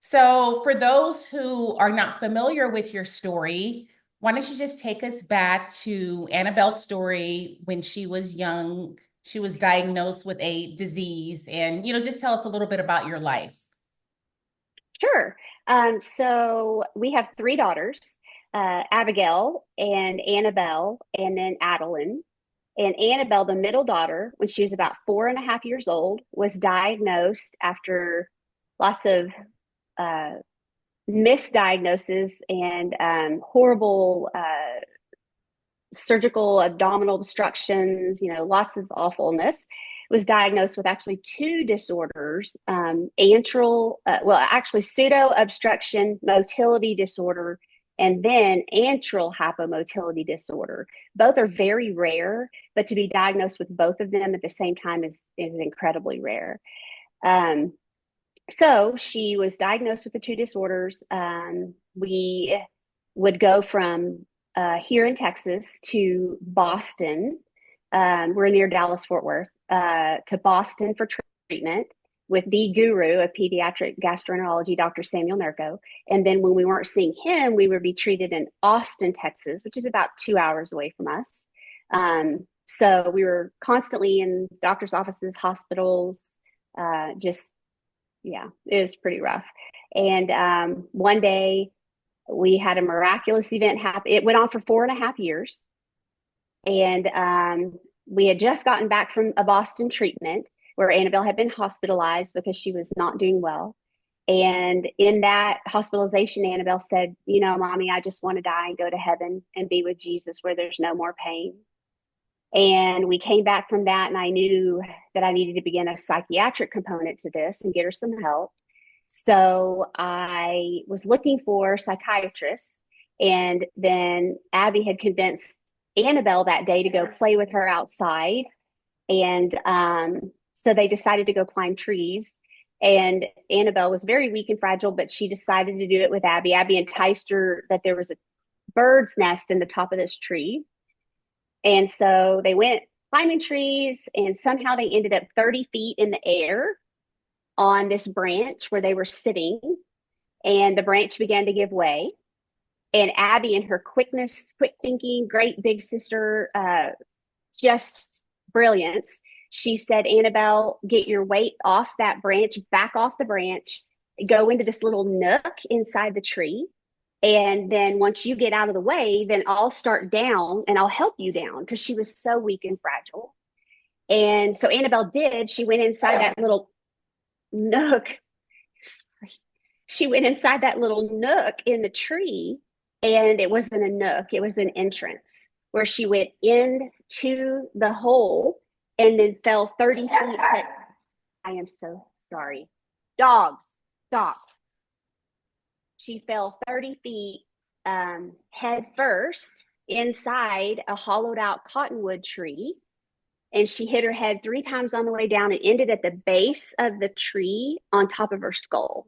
So, for those who are not familiar with your story, why don't you just take us back to Annabelle's story when she was young? She was diagnosed with a disease, and just tell us a little bit about your life. Sure. So we have three daughters, Abigail and Annabelle, and then Adeline. And Annabelle, the middle daughter, when she was about 4.5 years old, was diagnosed after lots of uh, misdiagnoses and horrible surgical abdominal obstructions, lots of awfulness. Was diagnosed with actually two disorders, actually pseudo obstruction motility disorder and then antral hypomotility disorder. Both are very rare, but to be diagnosed with both of them at the same time is incredibly rare. Um, so she was diagnosed with the two disorders. We would go from here in Texas to Boston. We're near Dallas Fort Worth, to Boston for treatment with the guru of pediatric gastroenterology, Dr. Samuel Nurko. And then when we weren't seeing him, we would be treated in Austin, Texas, which is about 2 hours away from us. So we were constantly in doctor's offices, hospitals, just yeah, it was pretty rough. And one day we had a miraculous event happen. It went on for 4.5 years. And we had just gotten back from a Boston treatment where Annabelle had been hospitalized because she was not doing well. And in that hospitalization, Annabelle said, Mommy, I just want to die and go to heaven and be with Jesus where there's no more pain. And we came back from that, and I knew that I needed to begin a psychiatric component to this and get her some help. So I was looking for psychiatrists, and then Abby had convinced Annabelle that day to go play with her outside. And so they decided to go climb trees. And Annabelle was very weak and fragile, but she decided to do it with Abby. Abby enticed her that there was a bird's nest in the top of this tree. And so they went climbing trees, and somehow they ended up 30 feet in the air on this branch where they were sitting. And the branch began to give way. And Abby, in her quickness, quick thinking, great big sister, just brilliance, she said, Annabelle, get your weight off that branch, back off the branch, go into this little nook inside the tree. And then once you get out of the way, then I'll start down and I'll help you down because she was so weak and fragile. And so Annabelle did. She went inside that little nook. She went inside that little nook in the tree, and it wasn't a nook, it was an entrance where she went into the hole and then fell 30 feet. I am so sorry. Dogs, stop. She fell 30 feet head first inside a hollowed out cottonwood tree. And she hit her head 3 times on the way down and ended at the base of the tree on top of her skull.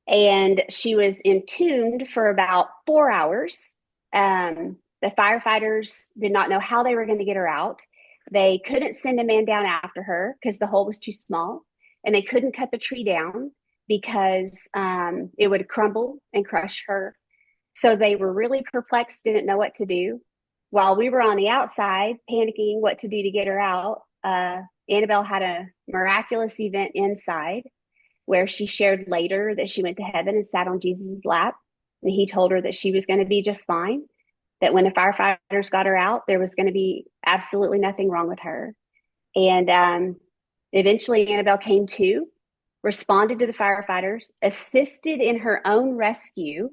And she was entombed for about 4 hours. The firefighters did not know how they were going to get her out. They couldn't send a man down after her because the hole was too small, and they couldn't cut the tree down because it would crumble and crush her. So they were really perplexed, didn't know what to do. While we were on the outside panicking what to do to get her out, Annabelle had a miraculous event inside where she shared later that she went to heaven and sat on Jesus's lap. And he told her that she was going to be just fine, that when the firefighters got her out, there was going to be absolutely nothing wrong with her. And eventually, Annabelle came to, responded to the firefighters, assisted in her own rescue,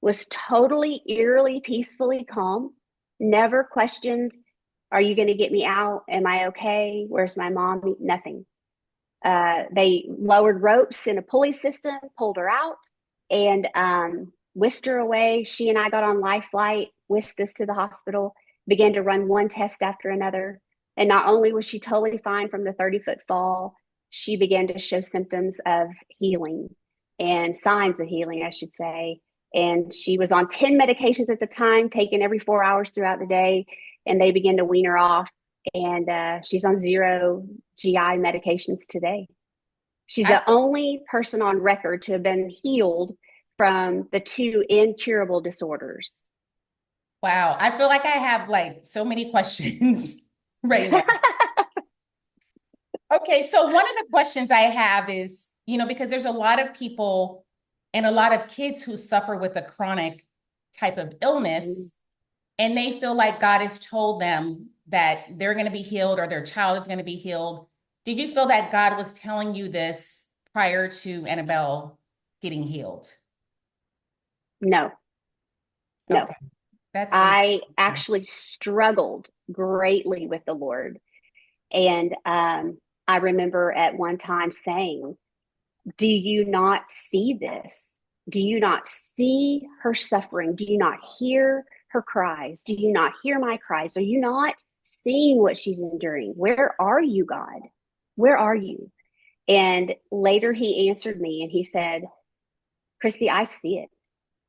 was totally, eerily, peacefully calm, never questioned, are you going to get me out? Am I okay? Where's my mom? Nothing. They lowered ropes in a pulley system, pulled her out, and whisked her away. She and I got on life flight, whisked us to the hospital, began to run one test after another. And not only was she totally fine from the 30-foot fall, she began to show symptoms of healing and signs of healing, I should say. And she was on 10 medications at the time, taken every 4 hours throughout the day. And they began to wean her off. And she's on 0 GI medications today. She's I the only person on record to have been healed from the two incurable disorders. wow. I feel like I have like so many questions right now. Okay, so one of the questions I have is, because there's a lot of people and a lot of kids who suffer with a chronic type of illness, and they feel like God has told them that they're going to be healed or their child is going to be healed. Did you feel that God was telling you this prior to Annabelle getting healed? No, no. Okay, that's I amazing. actually struggled greatly with the Lord. And I remember at one time saying, do you not see this? Do you not see her suffering? Do you not hear her cries? Do you not hear my cries? Are you not seeing what she's enduring? Where are you, God? Where are you? And later he answered me and he said, Christy, I see it.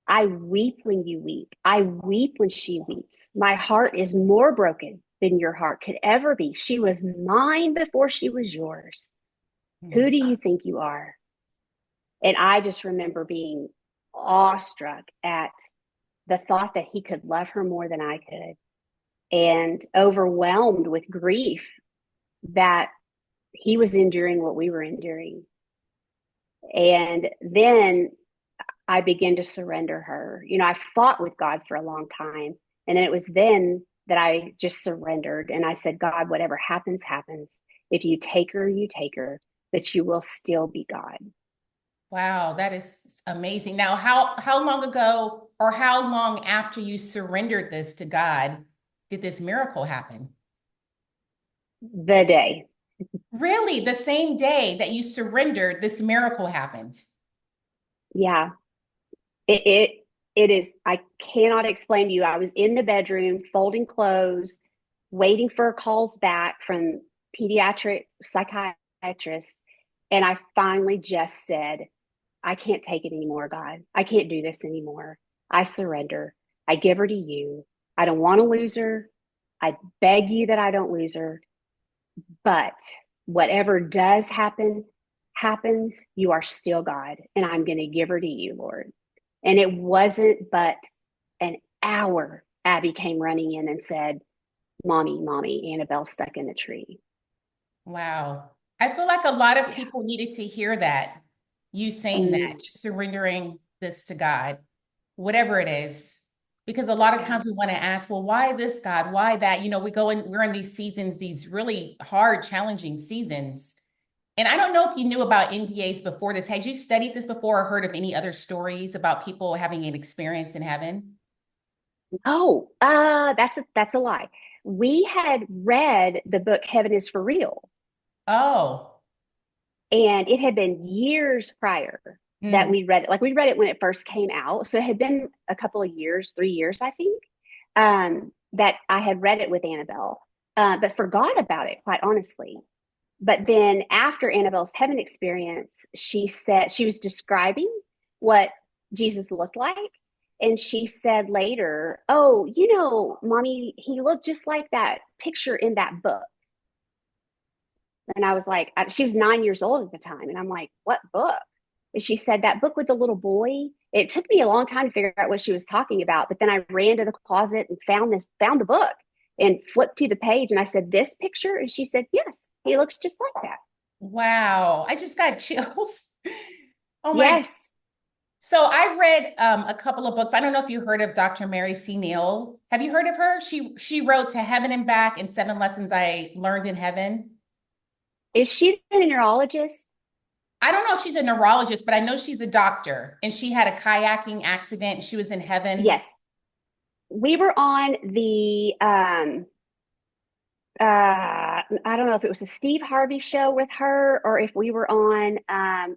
I weep when you weep. I weep when she weeps. My heart is more broken than your heart could ever be. She was mine before she was yours. Who Hmm. do you think you are? And I just remember being awestruck at the thought that he could love her more than I could and overwhelmed with grief that he was enduring what we were enduring. And then I began to surrender her. I fought with God for a long time. And then it was then that I just surrendered. And I said, God, whatever happens, happens. If you take her, you take her, but you will still be God. Wow, that is amazing. Now, how long ago or how long after you surrendered this to God did this miracle happen? The day. Really, the same day that you surrendered, this miracle happened. Yeah. It, it, it is, I cannot explain to you. I was in the bedroom folding clothes, waiting for calls back from pediatric psychiatrists. And I finally just said, I can't take it anymore, God. I can't do this anymore. I surrender. I give her to you. I don't want to lose her. I beg you that I don't lose her. But whatever does happen, happens. You are still God. And I'm going to give her to you, Lord. And it wasn't but an hour. Abby came running in and said, Mommy, Annabelle's stuck in the tree. Wow. I feel like a lot of Yeah. people needed to hear that, you saying that, Mm, just surrendering this to God, whatever it is. Because a lot of yeah. times we want to ask, well, why this God? Why that? We're in these seasons, these really hard, challenging seasons. And I don't know if you knew about NDAs before this. Had you studied this before or heard of any other stories about people having an experience in heaven? Oh, that's a lie. We had read the book Heaven is for Real, Oh, and it had been years prior that mm, we read it. Like we read it when it first came out, so it had been a couple of years, 3 years, I think, that I had read it with Annabelle, but forgot about it, quite honestly. But then after Annabelle's heaven experience, she said she was describing what Jesus looked like. And she said later, oh, Mommy, he looked just like that picture in that book. And I was like, she was 9 years old at the time. And I'm like, what book? And she said, that book with the little boy. It took me a long time to figure out what she was talking about. But then I ran to the closet and found the book and flipped to the page. And I said, this picture? And she said, yes, he looks just like that. wow. I just got chills. Oh my. Yes. So I read a couple of books. I don't know if you heard of Dr. Mary C. Neal. Have you heard of her? She wrote To Heaven and Back and Seven Lessons I Learned in Heaven. Is she a neurologist? I don't know if she's a neurologist, but I know she's a doctor and she had a kayaking accident and she was in heaven. Yes. We were on the I don't know if it was a Steve Harvey show with her or if we were on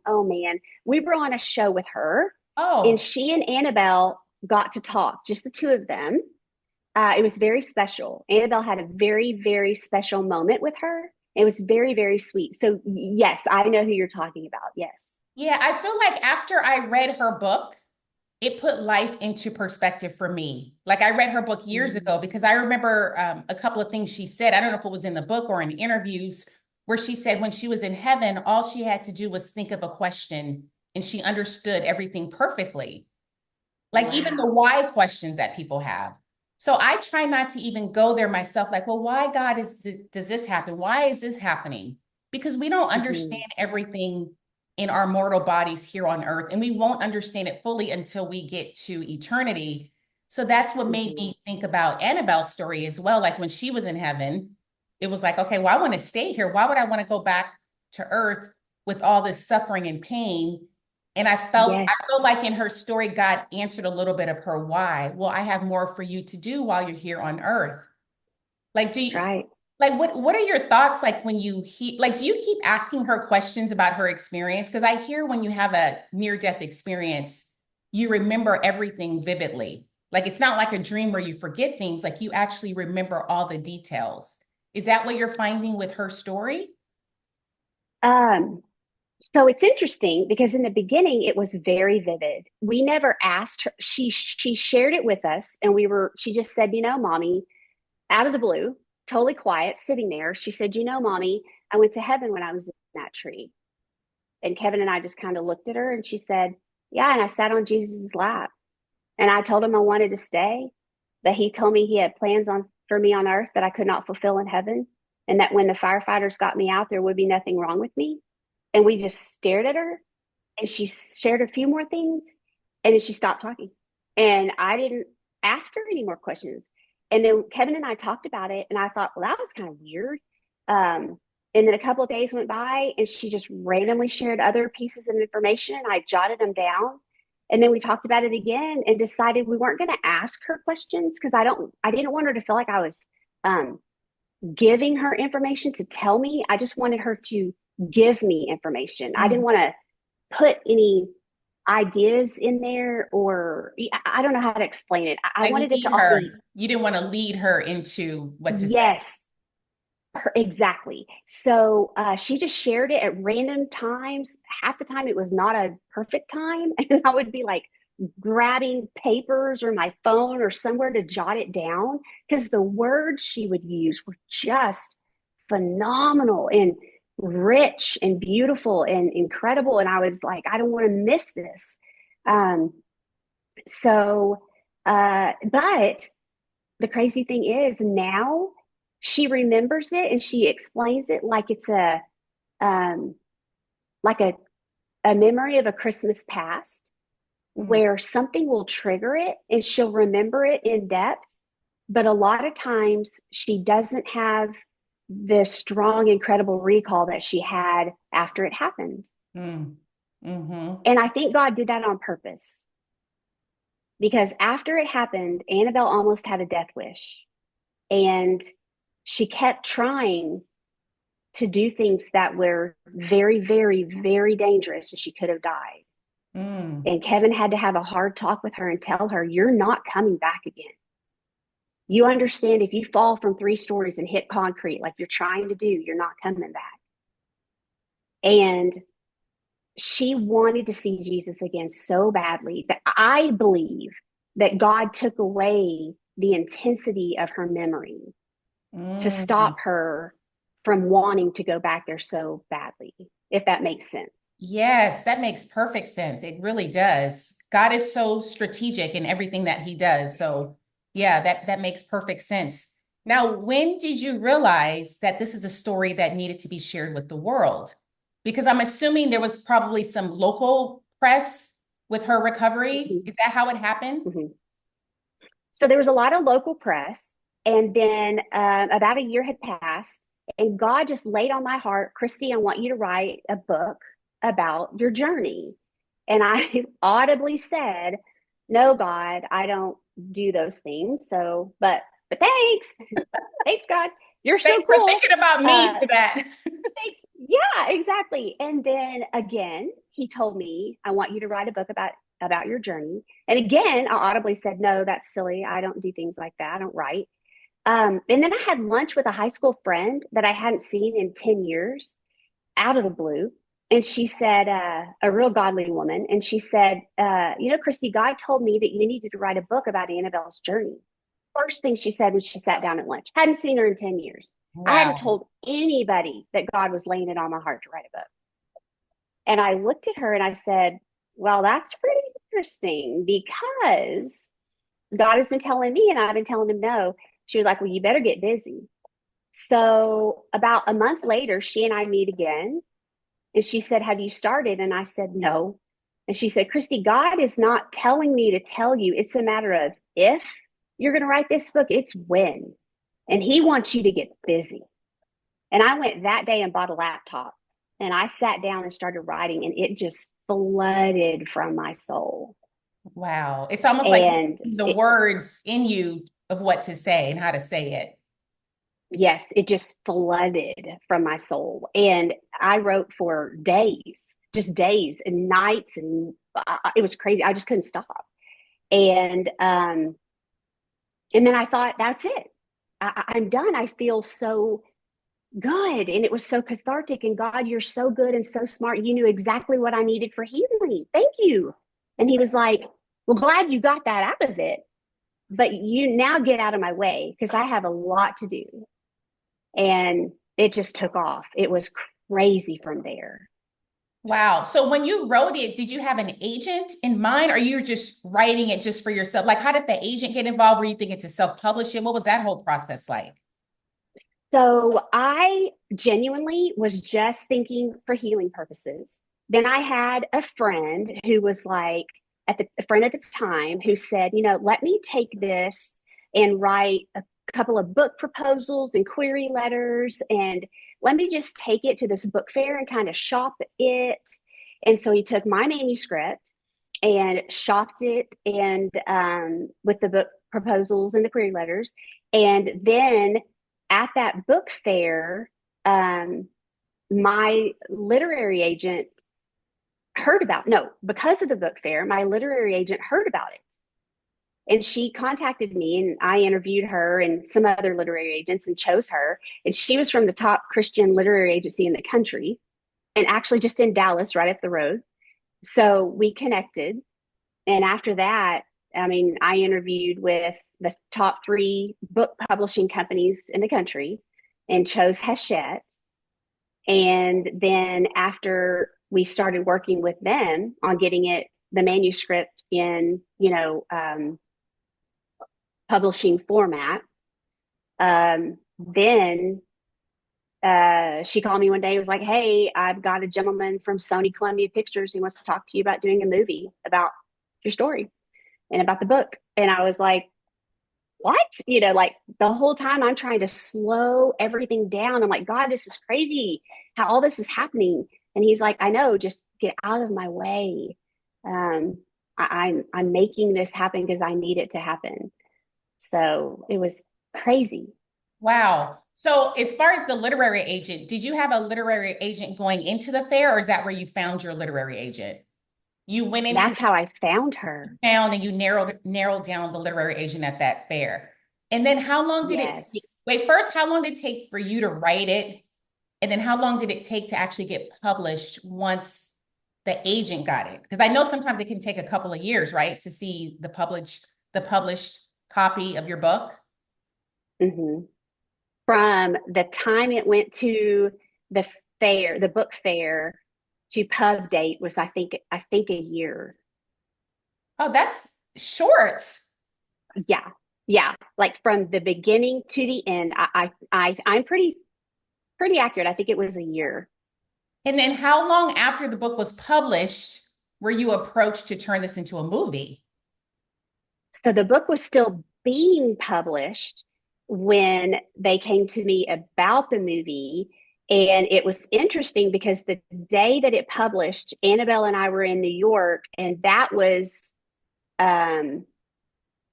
oh man, we were on a show with her and Oh, she and Annabelle got to talk, just the two of them. It was very special. Annabelle had a very, very special moment with her. It was very, very sweet. So yes, I know who you're talking about. Yes. yeah. I feel like after I read her book, it put life into perspective for me. Like I read her book years ago Mm. because I remember a couple of things she said. I don't know if it was in the book or in interviews where she said when she was in heaven, all she had to do was think of a question and she understood everything perfectly. Like even the Wow. why questions that people have. So I try not to even go there myself, like, well, why God does this happen? Why is this happening? Because we don't Mhm. understand everything in our mortal bodies here on earth, and we won't understand it fully until we get to eternity. So that's what made Mhm. me think about Annabelle's story as well. Like when she was in heaven, it was like, okay, well, I want to stay here. Why would I want to go back to earth with all this suffering and pain? And I Yes. feel like in her story, God answered a little bit of her why. Well, I have more for you to do while you're here on earth. Like, do That's you right. like what are your thoughts like when like do you keep asking her questions about her experience? Because I hear when you have a near-death experience, you remember everything vividly. Like it's not like a dream where you forget things, like you actually remember all the details. Is that what you're finding with her story? Um, so it's interesting because in the beginning it was very vivid. We never asked her. She shared it with us, and she just said, mommy, out of the blue, totally quiet, sitting there. She said, mommy, I went to heaven when I was in that tree. And Kevin and I just kind of looked at her, and she said, yeah, and I sat on Jesus's lap. And I told him I wanted to stay, that he told me he had plans on for me on earth that I could not fulfill in heaven, and that when the firefighters got me out, there would be nothing wrong with me. And we just stared at her, and she shared a few more things, and then she stopped talking. And I didn't ask her any more questions. And then Kevin and I talked about it, and I thought, well, that was kind of weird. And then a couple of days went by, and she just randomly shared other pieces of information, and I jotted them down. And then we talked about it again and decided we weren't going to ask her questions because I didn't want her to feel like I was um, giving her information to tell me. I just wanted her to give me information. I didn't Mm. want to put any ideas in there, or I don't know how to explain it. I Like wanted it to lead all her. be You didn't want to lead her into what to say. yes, exactly. So she just shared it at random times. Half the time it was not a perfect time. And I would be like grabbing papers or my phone or somewhere to jot it down because the words she would use were just phenomenal and rich and beautiful and incredible. And I was like, I don't want to miss this. Um, but the crazy thing is now she remembers it and she explains it like it's um, like a memory of a Christmas past Mm. where something will trigger it and she'll remember it in depth. But a lot of times she doesn't have the strong, incredible recall that she had after it happened. Mm. Mm-hmm. And I think God did that on purpose because after it happened, Annabelle almost had a death wish. And she kept trying to do things that were very, very, very dangerous and she could have died. Mm. And Kevin had to have a hard talk with her and tell her, you're not coming back again. You understand if you fall from 3 stories and hit concrete like you're trying to do, you're not coming back. And she wanted to see Jesus again so badly that I believe that God took away the intensity of her memory to Mm. stop her from wanting to go back there so badly, if that makes sense. Yes, that makes perfect sense. It really does. God is so strategic in everything that he does. So, yeah, that makes perfect sense. Now, when did you realize that this is a story that needed to be shared with the world? Because I'm assuming there was probably some local press with her recovery. Mm-hmm. Is that how it happened? Mm-hmm. So there was a lot of local press. And then about a year had passed, and God just laid on my heart, Christy, I want you to write a book about your journey. And I audibly said, no, God, I don't do those things. So, but thanks. Thanks, God. You're so Thanks for cool. thinking about me Uh, for that. Thanks. Yeah, exactly. And then again, he told me, I want you to write a book about your journey. And again, I audibly said, no, that's silly. I don't do things like that. I don't write. And then I had lunch with a high school friend that I hadn't seen in 10 years out of the blue. And she said, a real godly woman. And she said, Christy, God told me that you needed to write a book about Annabelle's journey. First thing she said when she sat down at lunch, hadn't seen her in 10 years. I hadn't Wow. told anybody that God was laying it on my heart to write a book. And I looked at her and I said, well, that's pretty interesting because God has been telling me and I've been telling him no. She was like, well, you better get busy. So about a month later, she and I meet again. And she said, have you started? And I said, no. And she said, Christy, God is not telling me to tell you. It's a matter of if you're going to write this book, it's when. And he wants you to get busy. And I went that day and bought a laptop and I sat down and started writing, and it just flooded from my soul. Wow. It's almost like And the it, words in you of what to say and how to say it. yes, it just flooded from my soul. And I wrote for days, just days and nights. And it was crazy. I just couldn't stop. And, um, and then I thought, that's it. I'm done. I feel so good. And it was so cathartic. And God, you're so good and so smart. You knew exactly what I needed for healing. Thank you. And he was like, well, glad you got that out of it. But you now get out of my way because I have a lot to do. And it just took off. It was crazy from there. Wow. So when you wrote it, did you have an agent in mind or you were just writing it just for yourself? Like, how did the agent get involved? Were you thinking to self-publish it? What was that whole process like? So I genuinely was just thinking for healing purposes. Then I had a friend who was like, a friend at the time who said, let me take this and write a couple of book proposals and query letters, and let me just take it to this book fair and kind of shop it. And so he took my manuscript and shopped it, and with the book proposals and the query letters. And then at that book fair, um, my literary agent heard about, no, because of the book fair, my literary agent heard about it. And she contacted me, and I interviewed her and some other literary agents and chose her. And she was from the top Christian literary agency in the country, and actually just in Dallas, right up the road. So we connected. And after that, I mean, I interviewed with the top three book publishing companies in the country and chose Hachette. And then after we started working with them on getting the manuscript in, publishing format, then she called me one day and was like, hey, I've got a gentleman from Sony Columbia Pictures who wants to talk to you about doing a movie about your story and about the book. And I was like, what? Like the whole time I'm trying to slow everything down. I'm like, God, this is crazy how all this is happening. And he's like, I know, just get out of my way. Um, I'm making this happen because I need it to happen. So it was crazy. Wow. So as far as the literary agent, did you have a literary agent going into the fair or is that where you found your literary agent? You went into That's how I found her. town and you narrowed down the literary agent at that fair. And then how long did it take? Yes. Wait, first, how long did it take for you to write it? And then how long did it take to actually get published once the agent got it? Because I know sometimes it can take a couple of years, right, to see the published copy of your book. Mm-hmm. From the time it went to the fair, the book fair, to pub date was I think a year. Oh, that's short. Yeah. Yeah. Like from the beginning to the end, I'm pretty accurate. I think it was a year. And then how long after the book was published were you approached to turn this into a movie? So the book was still being published when they came to me about the movie. And it was interesting because the day that it published, Annabelle and I were in New York, and that was um,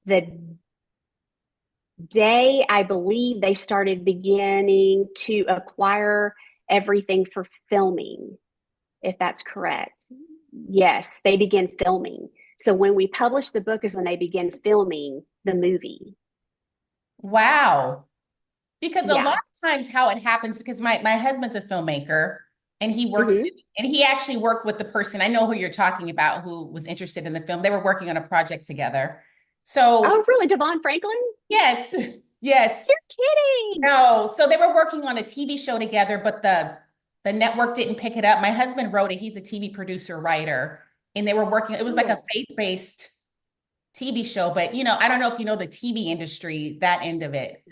the day I believe they started beginning to acquire everything for filming, if that's correct. Yes, they began filming. So when we published the book is when they began filming the movie. Wow. Because a lot Yeah. of times how it happens, because my husband's a filmmaker and he works Mm-hmm. and he actually worked with the person. I know who you're talking about who was interested in the film. They were working on a project together. Oh, So really? Devon Franklin? yes. Yes. You're kidding. No. So they were working on a TV show together, but the network didn't pick it up. My husband wrote it. He's a TV producer, writer, and they were working. It was like a Cool. faith-based TV show, but I don't know if you know the TV industry, that end of it,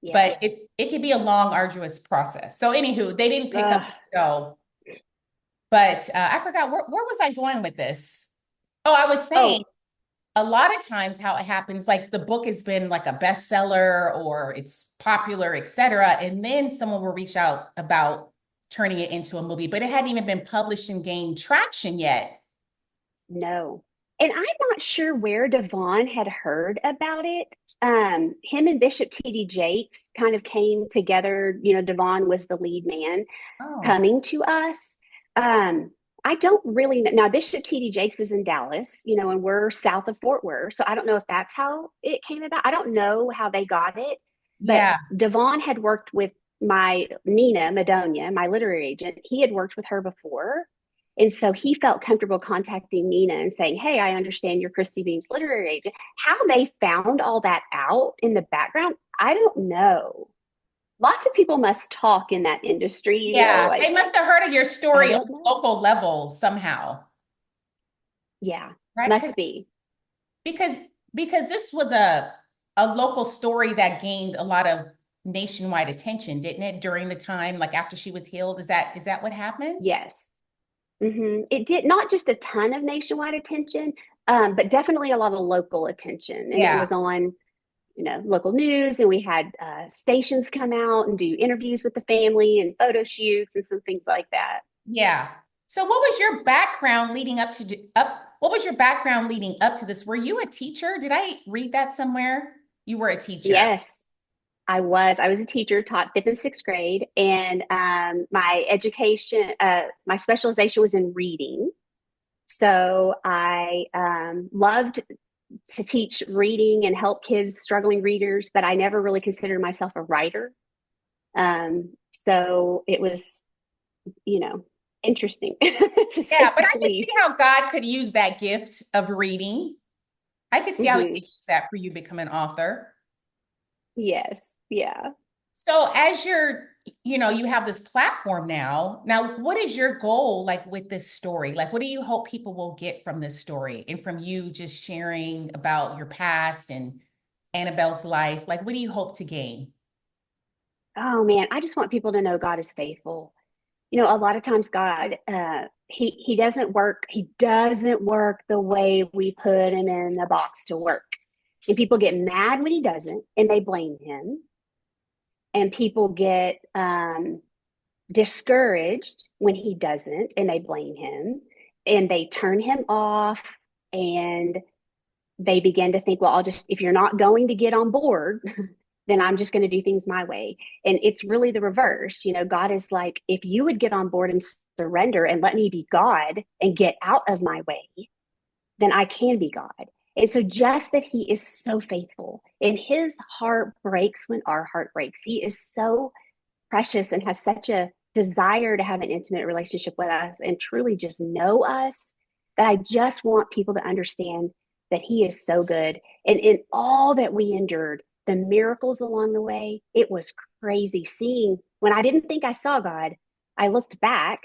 Yeah. but it could be a long, arduous process. So, anywho, they didn't pick up Ugh. the show, but I forgot where was I going with this? Oh, I was saying Oh, a lot of times how it happens, like the book has been like a bestseller or it's popular, etc., and then someone will reach out about turning it into a movie, but it hadn't even been published and gained traction yet. no. And I'm not sure where Devon had heard about it. Him and Bishop T.D. Jakes kind of came together. Devon was the lead man Oh, coming to us. Um, I don't really know. Now, Bishop T.D. Jakes is in Dallas, and we're south of Fort Worth. So I don't know if that's how it came about. I don't know how they got it, but yeah. Devon had worked with my Nina Madonia, my literary agent. He had worked with her before. And so he felt comfortable contacting Nina and saying, "Hey, I understand you're Christy Beam's literary agent." How they found all that out in the background, I don't know. Lots of people must talk in that industry, Yeah, like, they must have heard of your I story on don't a know. local level somehow, Yeah, right? must be. Because because this was a local story that gained a lot of nationwide attention, didn't it, during the time, like after she was healed? Is that what happened? Yes. It did not just a ton of nationwide attention, but definitely a lot of local attention. And it Yeah, was on, local news, and we had stations come out and do interviews with the family and photo shoots and some things like that. yeah. So what was your background leading up to what was your background leading up to this? Were you a teacher? Did I read that somewhere? You were a teacher. Yes, I was. I was a teacher, taught fifth and sixth grade, and my specialization was in reading. So I loved to teach reading and help kids, struggling readers, but I never really considered myself a writer. So it was, you know, interesting to Yeah, say but I the could see least. how God could use that gift of reading. I could see how he could Hmm. use that for you to become an author. Yes. Yeah. So as you have this platform now. Now, what is your goal like with this story? Like, what do you hope people will get from this story and from you just sharing about your past and Annabelle's life? Like, what do you hope to gain? Oh man, I just want people to know God is faithful. A lot of times God, he doesn't work. He doesn't work the way we put him in the box to work. And people get mad when he doesn't, and they blame him. And people get discouraged when he doesn't, and they blame him. And they turn him off, and they begin to think, well, if you're not going to get on board, then I'm just going to do things my way. And it's really the reverse. God is like, if you would get on board and surrender and let me be God and get out of my way, then I can be God. And so just that he is so faithful, and his heart breaks when our heart breaks. He is so precious and has such a desire to have an intimate relationship with us and truly just know us, that I just want people to understand that he is so good. And in all that we endured, the miracles along the way, it was crazy seeing when I didn't think I saw God. I looked back,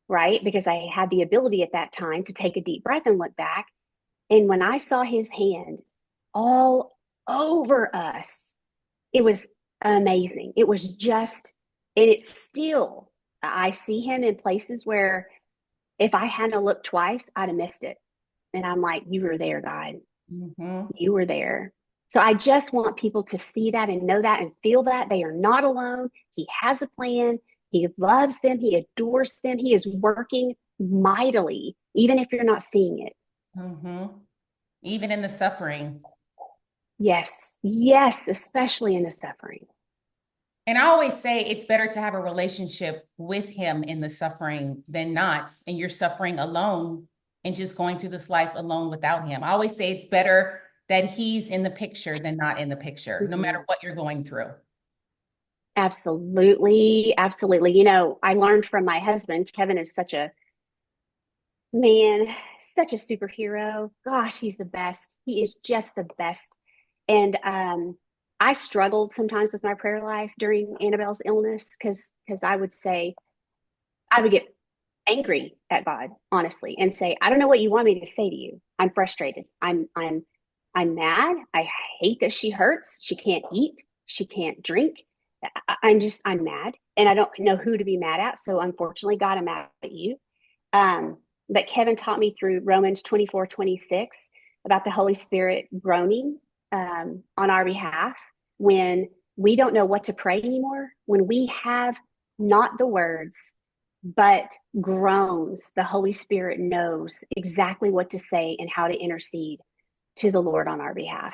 right? Because I had the ability at that time to take a deep breath and look back. And when I saw his hand all over us, it was amazing. It was just, and it's still, I see him in places where if I hadn't looked twice, I'd have missed it. And I'm like, you were there, God. Hmm. You were there. So I just want people to see that and know that and feel that they are not alone. He has a plan. He loves them. He adores them. He is working mightily, even if you're not seeing it. Hmm. Even in the suffering. Yes, yes, especially in the suffering. And I always say it's better to have a relationship with him in the suffering than not. And you're suffering alone and just going through this life alone without him. I always say it's better that he's in the picture than not in the picture, no matter Mhm. what you're going through. Absolutely, absolutely. I learned from my husband. Kevin is such a man, such a superhero. Gosh, he's the best. He is just the best. And I struggled sometimes with my prayer life during Annabelle's illness because I would say I would get angry at God, honestly, and say, I don't know what you want me to say to you. I'm frustrated. I'm mad. I hate that she hurts. She can't eat. She can't drink. I'm mad, and I don't know who to be mad at. So unfortunately, God, I'm mad at you. Um, but Kevin taught me through Romans 24:26 about the Holy Spirit groaning on our behalf when we don't know what to pray anymore, when we have not the words, but groans. The Holy Spirit knows exactly what to say and how to intercede to the Lord on our behalf.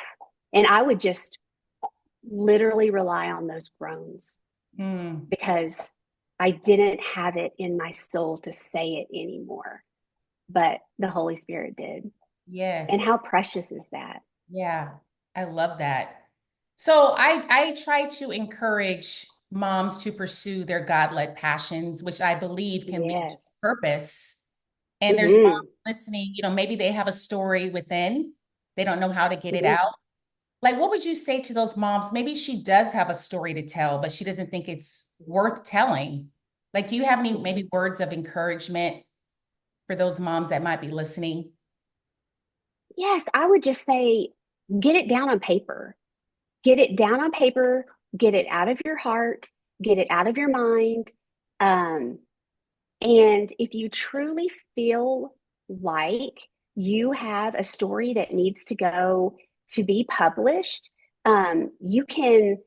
And I would just literally rely on those groans because I didn't have it in my soul to say it anymore, but the Holy Spirit did. And Yes. how precious is that? Yeah. I love that. So I try to encourage moms to pursue their God-led passions, which I believe can lead to Yes. purpose. And there's Mm-hmm. moms listening, maybe they have a story within, they don't know how to get it Mm-hmm. out. Like, what would you say to those moms? Maybe she does have a story to tell, but she doesn't think it's worth telling. Like, do you have any maybe words of encouragement for those moms that might be listening? Yes, I would just say get it down on paper. Get it down on paper, get it out of your heart, get it out of your mind. Um, and if you truly feel like you have a story that needs to go to be published, you can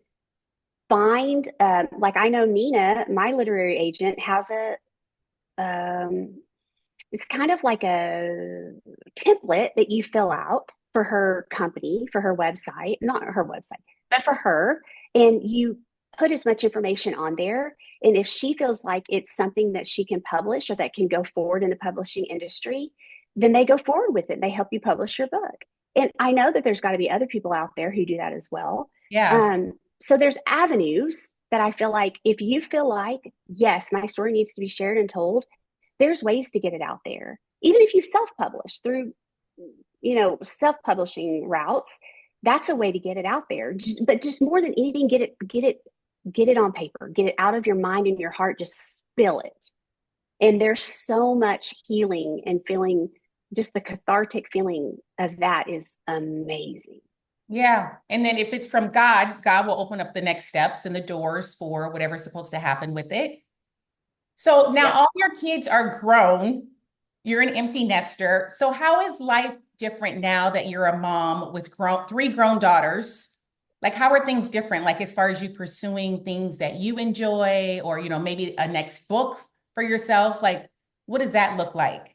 find, like I know Nina, my literary agent, has um, it's kind of like a template that you fill out for her company, for her website, not her website, but for her. And you put as much information on there. And if she feels like it's something that she can publish or that can go forward in the publishing industry, then they go forward with it. They help you publish your book. And I know that there's got to be other people out there who do that as well. Yeah. So there's avenues that I feel like if you feel like, yes, my story needs to be shared and told, there's ways to get it out there. Even if you self-publish through, self-publishing routes, that's a way to get it out there. But just more than anything, get it on paper, get it out of your mind and your heart, just spill it. And there's so much healing and feeling, just the cathartic feeling of that is amazing. Yeah. And then if it's from God, God will open up the next steps and the doors for whatever's supposed to happen with it. So now Yep. all your kids are grown. You're an empty nester. So how is life different now that you're a mom with three grown daughters? Like how are things different? Like as far as you pursuing things that you enjoy or, maybe a next book for yourself? Like what does that look like?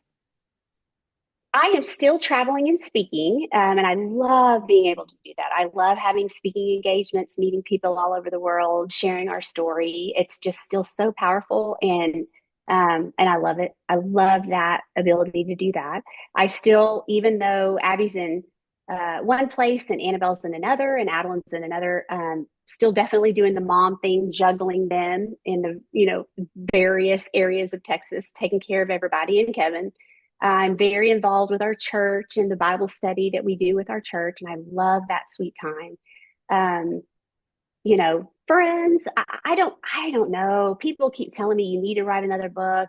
I am still traveling and speaking, and I love being able to do that. I love having speaking engagements, meeting people all over the world, sharing our story. It's just still so powerful, and I love it. I love that ability to do that. I still, even though Abby's in one place and Annabelle's in another, and Adeline's in another, still definitely doing the mom thing, juggling them in the various areas of Texas, taking care of everybody and Kevin. I'm very involved with our church and the Bible study that we do with our church, and I love that sweet time. Um, Friends, I don't know. People keep telling me you need to write another book.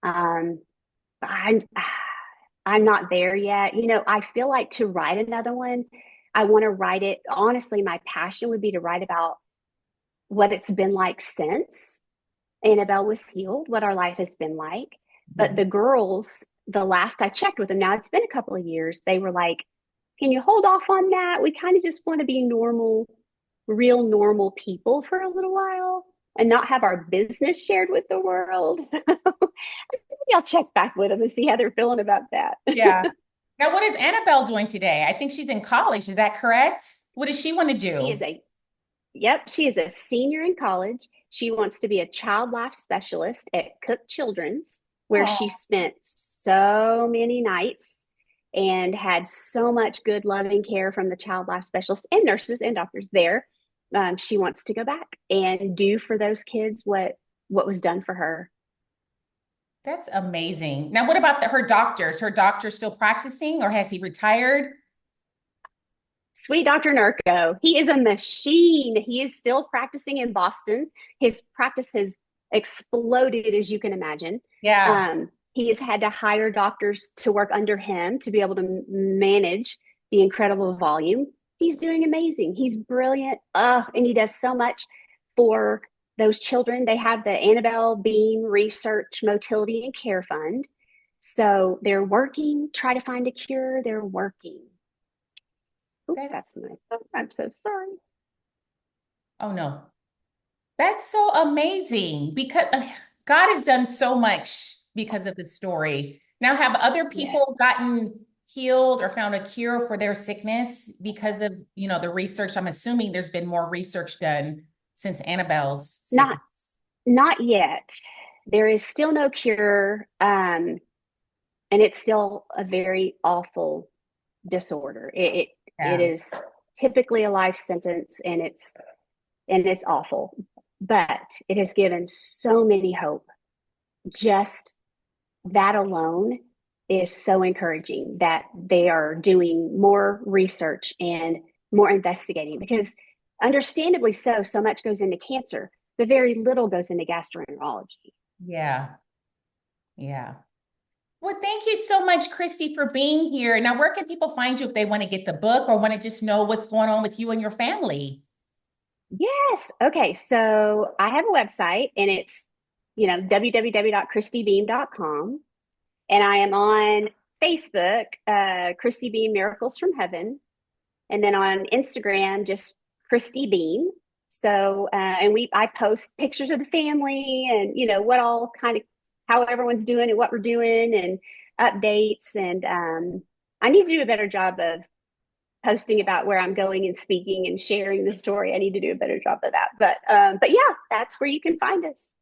Um, I'm, I'm not there yet. I feel like to write another one, I want to write it. Honestly, my passion would be to write about what it's been like since Annabelle was healed, what our life has been like. But the girls, the last I checked with them, now it's been a couple of years, they were like, can you hold off on that? We kind of just want to be normal, real normal people for a little while and not have our business shared with the world. So maybe I'll check back with them and see how they're feeling about that. Yeah. Now, what is Annabelle doing today? I think she's in college. Is that correct? What does she want to She is do? a Yep, she is a senior in college. She wants to be a child life specialist at Cook Children's, where she Oh, spent so many nights and had so much good, loving care from the child life specialists and nurses and doctors there. She wants to go back and do for those kids what was done for her. that's amazing. Now, what about her doctors? Her doctor still practicing or has he retired? Sweet Dr. Nurko. He is a machine. He is still practicing in Boston. His practice has exploded, as you can imagine. Yeah. He has had to hire doctors to work under him to be able to manage the incredible volume. He's doing amazing. He's brilliant. And he does so much for those children. They have the Annabel Beam Research Motility and Care Fund. So they're working, try to find a cure. They're working. Oh, That, that's my phone. I'm so sorry. oh no. That's so amazing because God has done so much because of the story. Now, have other Yeah. people gotten healed or found a cure for their sickness because of, the research? I'm assuming there's been more research done since Annabelle's Not sickness. not yet. There is still no cure. And it's still a very awful disorder. It Yeah. is typically a life sentence and it's awful. But it has given so many hope. Just that alone is so encouraging that they are doing more research and more investigating because understandably so much goes into cancer, but very little goes into gastroenterology. Yeah. Yeah. Well, thank you so much, Christy, for being here. Now, where can people find you if they want to get the book or want to just know what's going on with you and your family? Yes. Okay. So I have a website and it's, www.christybeam.com. And I am on Facebook, Christy Beam Miracles from Heaven. And then on Instagram, just Christy Beam. So, and I post pictures of the family and, what all kind of, how everyone's doing and what we're doing and updates. And I need to do a better job of posting about where I'm going and speaking and sharing the story. I need to do a better job of that. But yeah, that's where you can find us.